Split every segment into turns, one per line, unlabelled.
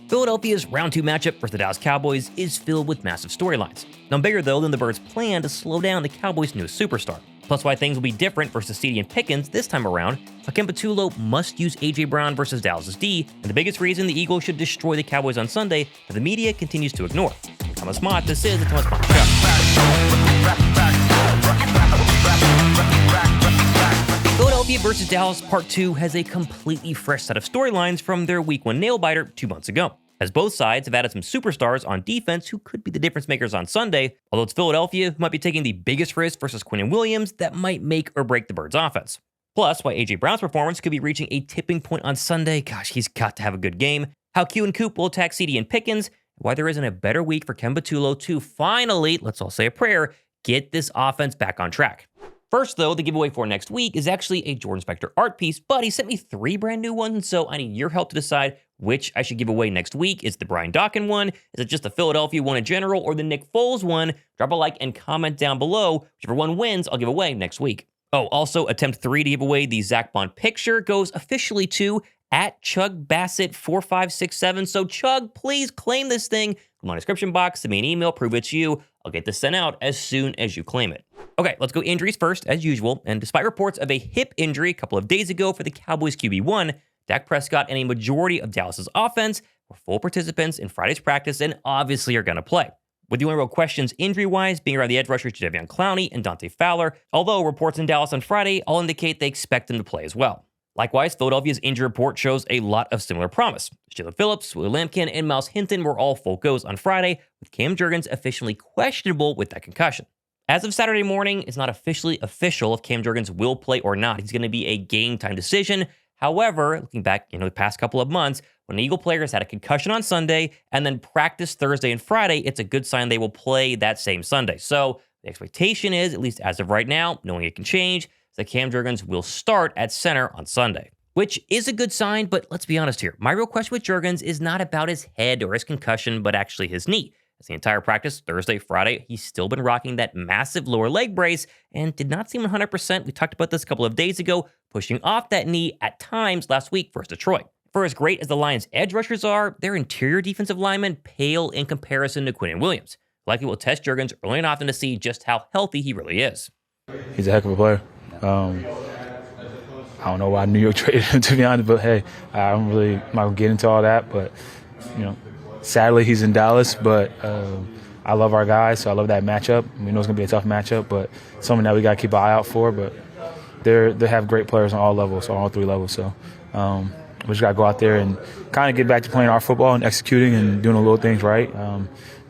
Philadelphia's round 2 matchup versus the Dallas Cowboys is filled with massive storylines. None bigger though than the Birds' plan to slow down the Cowboys' newest superstar. Plus why things will be different versus CeeDee and Pickens this time around, how Kevin Patullo must use A.J. Brown versus Dallas' D, and the biggest reason the Eagles should destroy the Cowboys on Sunday that the media continues to ignore. I'm Thomas Mott, this is the Thomas Mott Show. Philadelphia versus Dallas Part 2 has a completely fresh set of storylines from their Week 1 nail-biter 2 months ago, as both sides have added some superstars on defense who could be the difference makers on Sunday, although it's Philadelphia who might be taking the biggest risk versus Quinnen Williams that might make or break the Birds' offense. Plus, why A.J. Brown's performance could be reaching a tipping point on Sunday, gosh, he's got to have a good game, how Q and Coop will attack CeeDee and Pickens, why there isn't a better week for Kevin Patullo to finally, let's all say a prayer, get this offense back on track. First, though, the giveaway for next week is actually a Jordan Spector art piece, but he sent me 3 brand new ones, so I need your help to decide which I should give away next week. Is it the Brian Dawkins one? Is it just the Philadelphia one in general, or the Nick Foles one? Drop a like and comment down below. Whichever one wins, I'll give away next week. Oh, also, attempt 3 to give away the Zach Bond picture goes officially to @ChugBassett4567. So, Chug, please claim this thing. Come on, description box, send me an email, prove it's you. I'll get this sent out as soon as you claim it. Okay, let's go injuries first, as usual. And despite reports of a hip injury a couple of days ago for the Cowboys QB1, Dak Prescott and a majority of Dallas's offense were full participants in Friday's practice and obviously are going to play. With the only real questions injury-wise being around the edge rushers Jadeveon Clowney and Dante Fowler, although reports in Dallas on Friday all indicate they expect them to play as well. Likewise, Philadelphia's injury report shows a lot of similar promise. Jaelan Phillips, Willie Lampkin, and Miles Hinton were all full goes on Friday, with Cam Jurgens officially questionable with that concussion. As of Saturday morning, it's not officially official if Cam Jurgens will play or not. He's going to be a game-time decision. However, looking back, the past couple of months, when an Eagle player has had a concussion on Sunday and then practice Thursday and Friday, it's a good sign they will play that same Sunday. So the expectation is, at least as of right now, knowing it can change, that Cam Jurgens will start at center on Sunday, which is a good sign, but let's be honest here. My real question with Jurgens is not about his head or his concussion, but actually his knee. As the entire practice, Thursday, Friday, he's still been rocking that massive lower leg brace and did not seem 100%. We talked about this a couple of days ago, pushing off that knee at times last week versus Detroit. For as great as the Lions' edge rushers are, their interior defensive linemen pale in comparison to Quinnen Williams. Likely will test Jurgens early and often to see just how healthy he really is.
He's a heck of a player. I don't know why New York traded him, to be honest, but hey, I'm not going to get into all that, but, sadly he's in Dallas, but I love our guys, so I love that matchup. We know it's going to be a tough matchup, but something that we got to keep an eye out for, but they have great players on all levels, on all 3 levels, so we just got to go out there and kind of get back to playing our football and executing and doing the little things right,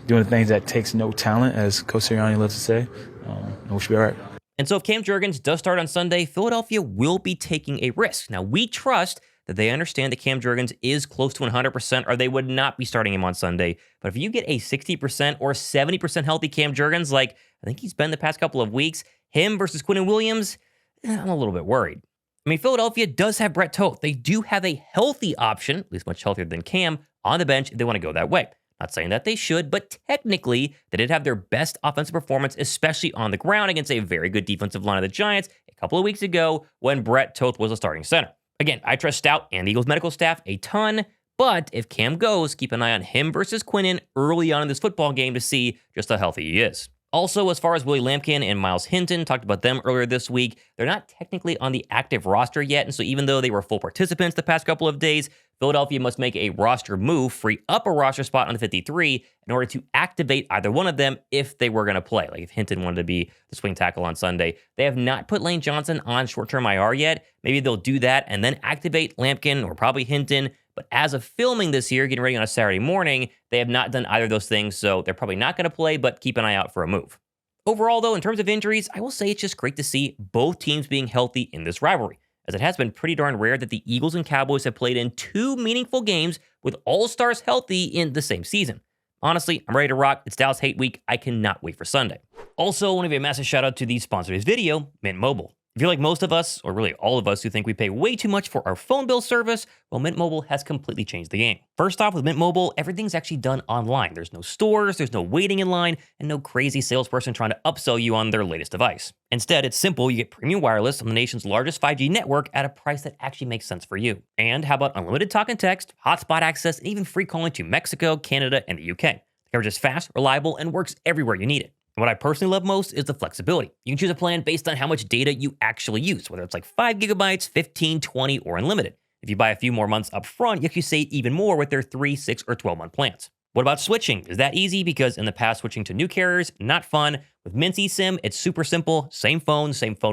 doing the things that takes no talent, as Coach Sirianni loves to say, and we should be all right.
And so if Cam Jurgens does start on Sunday, Philadelphia will be taking a risk. Now, we trust that they understand that Cam Jurgens is close to 100%, or they would not be starting him on Sunday. But if you get a 60% or 70% healthy Cam Jurgens, like I think he's been the past couple of weeks, him versus Quinnen Williams, I'm a little bit worried. I mean, Philadelphia does have Brett Toth. They do have a healthy option, at least much healthier than Cam, on the bench if they want to go that way. Not saying that they should, but technically, they did have their best offensive performance, especially on the ground against a very good defensive line of the Giants a couple of weeks ago when Brett Toth was a starting center. Again, I trust Stout and the Eagles medical staff a ton, but if Cam goes, keep an eye on him versus Quinnen early on in this football game to see just how healthy he is. Also, as far as Willie Lampkin and Miles Hinton, talked about them earlier this week, they're not technically on the active roster yet, and so even though they were full participants the past couple of days, Philadelphia must make a roster move, free up a roster spot on the 53 in order to activate either one of them if they were going to play. Like if Hinton wanted to be the swing tackle on Sunday. They have not put Lane Johnson on short-term IR yet. Maybe they'll do that and then activate Lampkin or probably Hinton. But as of filming this year, getting ready on a Saturday morning, they have not done either of those things, so they're probably not going to play, but keep an eye out for a move. Overall, though, in terms of injuries, I will say it's just great to see both teams being healthy in this rivalry, as it has been pretty darn rare that the Eagles and Cowboys have played in 2 meaningful games with all-stars healthy in the same season. Honestly, I'm ready to rock. It's Dallas Hate Week. I cannot wait for Sunday. Also, I want to give a massive shout out to the sponsor of this video, Mint Mobile. If you're like most of us, or really all of us who think we pay way too much for our phone bill service, well, Mint Mobile has completely changed the game. First off, with Mint Mobile, everything's actually done online. There's no stores, there's no waiting in line, and no crazy salesperson trying to upsell you on their latest device. Instead, it's simple. You get premium wireless on the nation's largest 5G network at a price that actually makes sense for you. And how about unlimited talk and text, hotspot access, and even free calling to Mexico, Canada, and the UK? The coverage is fast, reliable, and works everywhere you need it. And what I personally love most is the flexibility. You can choose a plan based on how much data you actually use, whether it's like 5 gigabytes, 15, 20, or unlimited. If you buy a few more months up front, you actually save even more with their 3, 6, or 12-month plans. What about switching? Is that easy? Because in the past, switching to new carriers, not fun. With Mint's eSIM, it's super simple. Same phone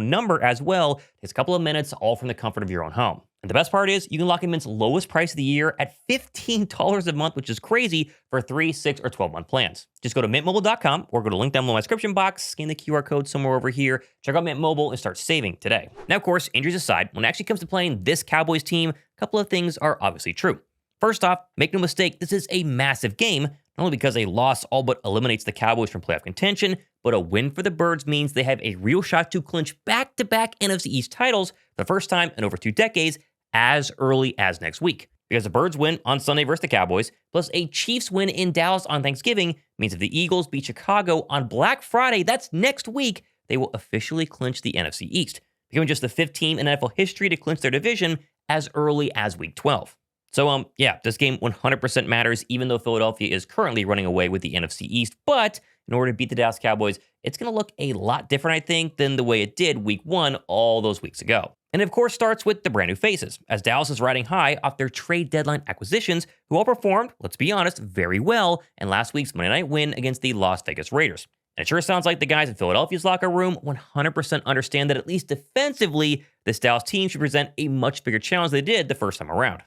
number as well. Takes a couple of minutes, all from the comfort of your own home. And the best part is you can lock in Mint's lowest price of the year at $15 a month, which is crazy for 3, 6, or 12-month plans. Just go to mintmobile.com or go to link down below my description box, scan the QR code somewhere over here, check out Mint Mobile, and start saving today. Now, of course, injuries aside, when it actually comes to playing this Cowboys team, a couple of things are obviously true. First off, make no mistake, this is a massive game, not only because a loss all but eliminates the Cowboys from playoff contention, but a win for the Birds means they have a real shot to clinch back-to-back NFC East titles for the first time in over 2 decades as early as next week. Because the Birds win on Sunday versus the Cowboys, plus a Chiefs win in Dallas on Thanksgiving, means if the Eagles beat Chicago on Black Friday, that's next week, they will officially clinch the NFC East, becoming just the 5th team in NFL history to clinch their division as early as Week 12. So, yeah, this game 100% matters, even though Philadelphia is currently running away with the NFC East. But in order to beat the Dallas Cowboys, it's going to look a lot different, I think, than the way it did Week 1 all those weeks ago. And it, of course, starts with the brand new faces, as Dallas is riding high off their trade deadline acquisitions, who all performed, let's be honest, very well in last week's Monday night win against the Las Vegas Raiders. And it sure sounds like the guys in Philadelphia's locker room 100% understand that at least defensively, this Dallas team should present a much bigger challenge than they did the first time around.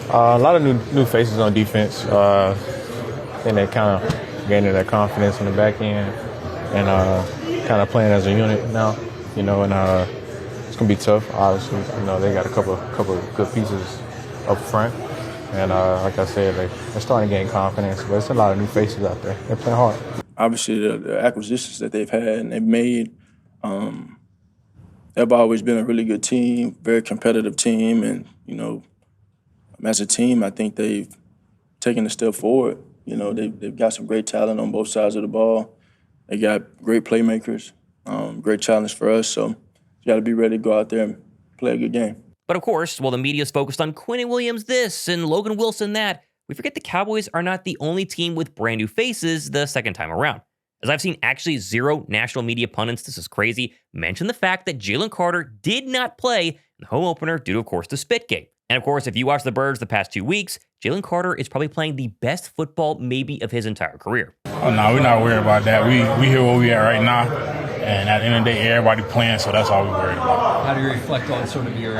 A lot of new faces on defense. I think they kind of gaining their confidence in the back end and kind of playing as a unit now, and it's going to be tough, obviously. They got a couple of good pieces up front. And like I said, they're starting to gain confidence, but it's a lot of new faces out there. They're playing hard.
Obviously, the acquisitions that they've had and they've made, they've always been a really good team, very competitive team. And, as a team, I think they've taken a step forward. They've got some great talent on both sides of the ball. They got great playmakers, great challenge for us. So you got to be ready to go out there and play a good game.
But of course, while the media is focused on Quinnen Williams this and Logan Wilson that, we forget the Cowboys are not the only team with brand new faces the second time around. As I've seen actually 0 national media pundits, this is crazy, mention the fact that Jalen Carter did not play in the home opener due to, of course, the Spitgate. And of course, if you watch the Birds the past 2 weeks, Jalen Carter is probably playing the best football maybe of his entire career.
Oh, no, we're not worried about that. We here where we at right now. And at the end of the day, everybody playing, so that's all we're worried about.
How do you reflect on sort of your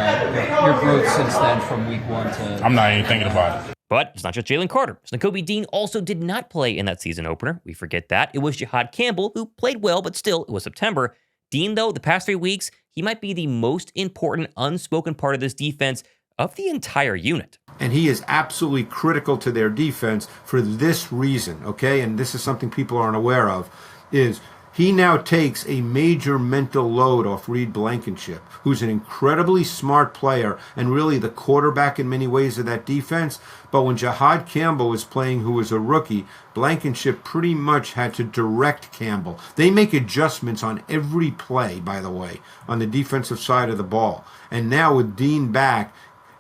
growth since then from week 1 to...
I'm not even thinking about it.
But it's not just Jalen Carter. Nakobe Dean also did not play in that season opener. We forget that. It was Jihad Campbell, who played well, but still, it was September. Dean, though, the past 3 weeks, he might be the most important unspoken part of this defense of the entire unit.
And he is absolutely critical to their defense for this reason, okay? And this is something people aren't aware of, is he now takes a major mental load off Reed Blankenship, who's an incredibly smart player and really the quarterback in many ways of that defense. But when Jihad Campbell was playing, who was a rookie, Blankenship pretty much had to direct Campbell. They make adjustments on every play, by the way, on the defensive side of the ball. And now with Dean back,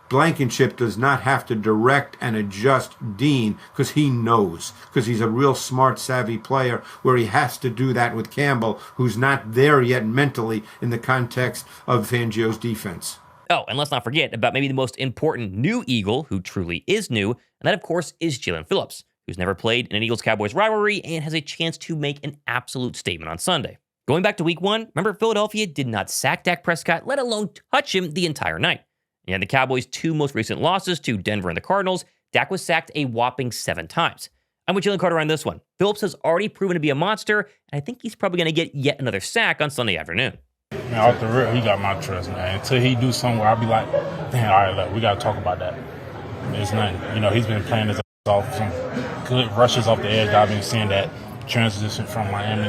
Blankenship does not have to direct and adjust Dean because he knows, because he's a real smart, savvy player where he has to do that with Campbell, who's not there yet mentally in the context of Fangio's defense.
Oh, and let's not forget about maybe the most important new Eagle, who truly is new, and that, of course, is Jaelan Phillips, who's never played in an Eagles-Cowboys rivalry and has a chance to make an absolute statement on Sunday. Going back to Week 1, remember Philadelphia did not sack Dak Prescott, let alone touch him the entire night. And the Cowboys' 2 most recent losses to Denver and the Cardinals, Dak was sacked a whopping 7 times. I'm with Jalen Carter on this one. Phillips has already proven to be a monster, and I think he's probably going to get yet another sack on Sunday afternoon.
Man, off the rip, he got my trust, man. Until he do something where I'll be like, damn, all right, look, we got to talk about that. There's nothing. He's been playing his off, some good rushes off the edge. I've been seeing that transition from Miami.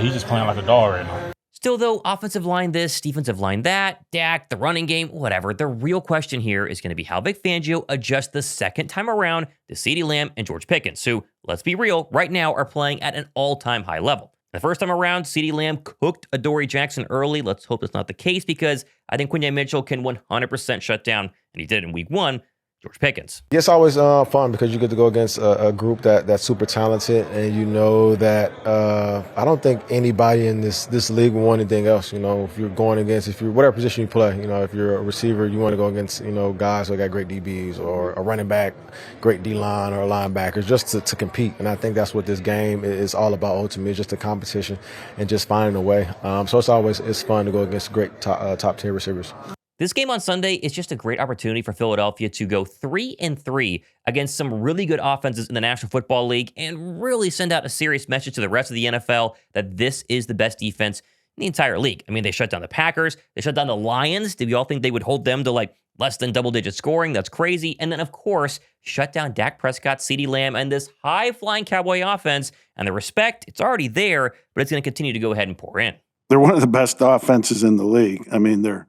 He's just playing like a dog right now.
Still, though, offensive line this, defensive line that, Dak, the running game, whatever. The real question here is going to be how Vic Fangio adjusts the second time around to CeeDee Lamb and George Pickens, who, let's be real, right now are playing at an all-time high level. The first time around, CeeDee Lamb cooked Adoree Jackson early. Let's hope that's not the case because I think Quinnen Mitchell can 100% shut down, and he did in week 1, George Pickens.
Yeah, it's always fun because you get to go against a group that's super talented, and you know that I don't think anybody in this league will want anything else. You know, if you're going against, if you're whatever position you play, you know, if you're a receiver, you want to go against, you know, guys who got great DBs or a running back, great D-line or a linebacker, just to compete. And I think that's what this game is all about ultimately, just a competition and just finding a way. So it's fun to go against great top tier receivers.
This game on Sunday is just a great opportunity for Philadelphia to go 3-3 against some really good offenses in the National Football League and really send out a serious message to the rest of the NFL that this is the best defense in the entire league. I mean, they shut down the Packers. They shut down the Lions. Did we all think they would hold them to like less than double-digit scoring? That's crazy. And then, of course, shut down Dak Prescott, CeeDee Lamb, and this high-flying Cowboy offense. And the respect, it's already there, but it's going to continue to go ahead and pour in.
They're one of the best offenses in the league. I mean, they're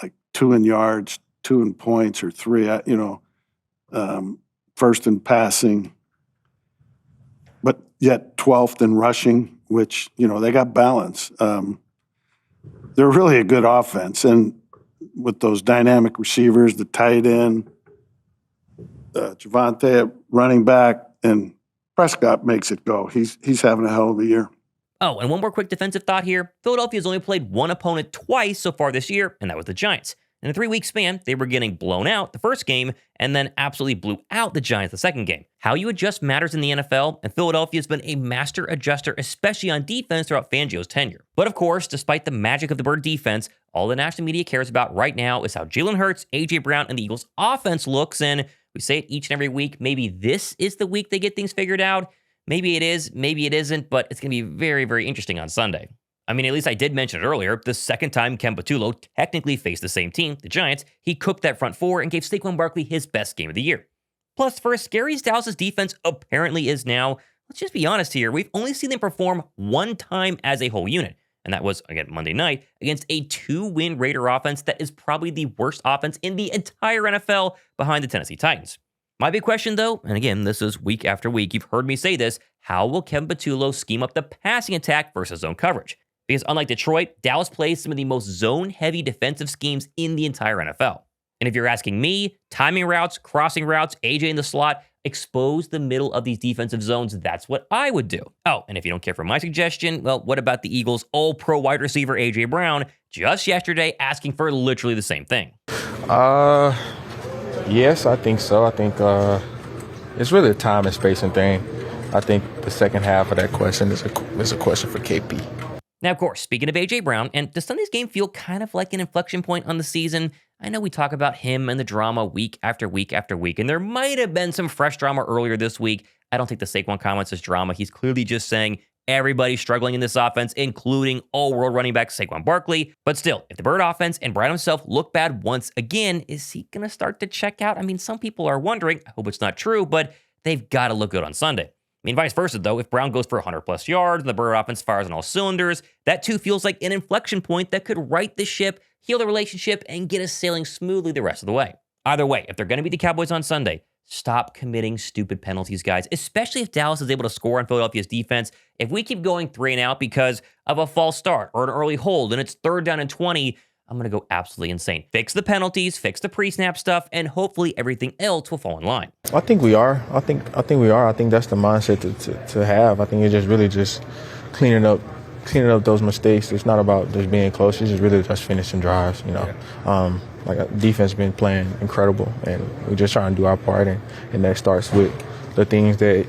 like 2 in yards, 2 in points, or 3, first in passing, but yet 12th in rushing, which, you know, they got balance. They're really a good offense. And with those dynamic receivers, the tight end, Javonte at running back, and Prescott makes it go. He's having a hell of a year.
Oh, and one more quick defensive thought here. Philadelphia's only played one opponent twice so far this year, and that was the Giants. In a 3-week span, they were getting blown out the first game and then absolutely blew out the Giants the second game. How you adjust matters in the NFL, and Philadelphia's been a master adjuster, especially on defense throughout Fangio's tenure. But of course, despite the magic of the Bird defense, all the national media cares about right now is how Jalen Hurts, A.J. Brown, and the Eagles' offense looks, and we say it each and every week. Maybe this is the week they get things figured out. Maybe it is, maybe it isn't, but it's going to be very, very interesting on Sunday. I mean, at least I did mention it earlier. The second time Kevin Patullo technically faced the same team, the Giants, he cooked that front four and gave Saquon Barkley his best game of the year. Plus, for as scary as Dallas' defense apparently is now, let's just be honest here. We've only seen them perform one time as a whole unit, and that was, again, Monday night against a 2-win Raider offense that is probably the worst offense in the entire NFL behind the Tennessee Titans. My big question, though, and again, this is week after week, you've heard me say this, how will Kevin Patullo scheme up the passing attack versus zone coverage? Because unlike Detroit, Dallas plays some of the most zone-heavy defensive schemes in the entire NFL. And if you're asking me, timing routes, crossing routes, AJ in the slot, expose the middle of these defensive zones, that's what I would do. Oh, and if you don't care for my suggestion, well, what about the Eagles' all-pro wide receiver AJ Brown just yesterday asking for literally the same thing?
Yes, I think so. I think it's really a time and spacing thing. I think the second half of that question is a question for KP.
Now, of course, speaking of A.J. Brown, and does Sunday's game feel kind of like an inflection point on the season? I know we talk about him and the drama week after week after week, and there might have been some fresh drama earlier this week. I don't think the Saquon comments is drama. He's clearly just saying everybody's struggling in this offense, including all-world running back Saquon Barkley. But still, if the Bird offense and Brown himself look bad once again, is he going to start to check out? I mean, some people are wondering. I hope it's not true, but they've got to look good on Sunday. I mean, vice versa, though. If Brown goes for 100-plus yards and the Bird offense fires on all cylinders, that too feels like an inflection point that could right the ship, heal the relationship, and get us sailing smoothly the rest of the way. Either way, if they're going to beat the Cowboys on Sunday, stop committing stupid penalties, guys, especially if Dallas is able to score on Philadelphia's defense. If we keep going 3 and out because of a false start or an early hold and it's 3rd down and 20, I'm going to go absolutely insane. Fix the penalties, fix the pre-snap stuff, and hopefully everything else will fall in line.
I think we are. I think we are. I think that's the mindset to have. I think it's just really just cleaning up those mistakes. It's not about just being close. It's just really just finishing drives, you know. Yeah. Like defense been playing incredible, and we're just trying to do our part, and that starts with the things that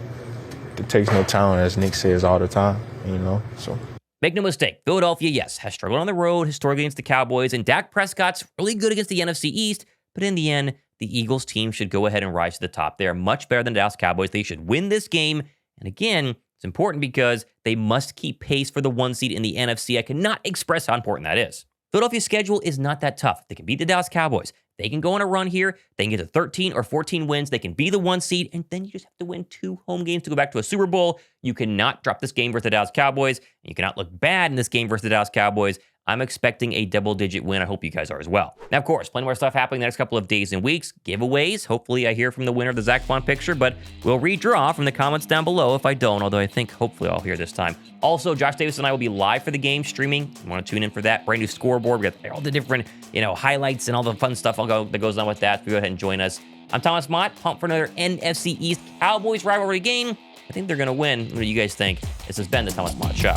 takes no talent, as Nick says all the time, you know. So.
Make no mistake, Philadelphia, yes, has struggled on the road historically against the Cowboys, and Dak Prescott's really good against the NFC East, but in the end, the Eagles team should go ahead and rise to the top. They are much better than the Dallas Cowboys. They should win this game, and again, it's important because they must keep pace for the 1 seed in the NFC. I cannot express how important that is. Philadelphia's schedule is not that tough. They can beat the Dallas Cowboys. They can go on a run here. They can get to 13 or 14 wins. They can be the 1 seed, and then you just have to win 2 home games to go back to a Super Bowl. You cannot drop this game versus the Dallas Cowboys, and you cannot look bad in this game versus the Dallas Cowboys. I'm expecting a double-digit win. I hope you guys are as well. Now, of course, plenty more stuff happening the next couple of days and weeks. Giveaways. Hopefully, I hear from the winner of the Zach Vaughn picture, but we'll redraw from the comments down below if I don't, although I think hopefully I'll hear this time. Also, Josh Davis and I will be live for the game streaming. You want to tune in for that. Brand new scoreboard. We got all the different, highlights and all the fun stuff that goes on with that. So go ahead and join us. I'm Thomas Mott, pumped for another NFC East Cowboys rivalry game. I think they're going to win. What do you guys think? This has been the Thomas Mott Show.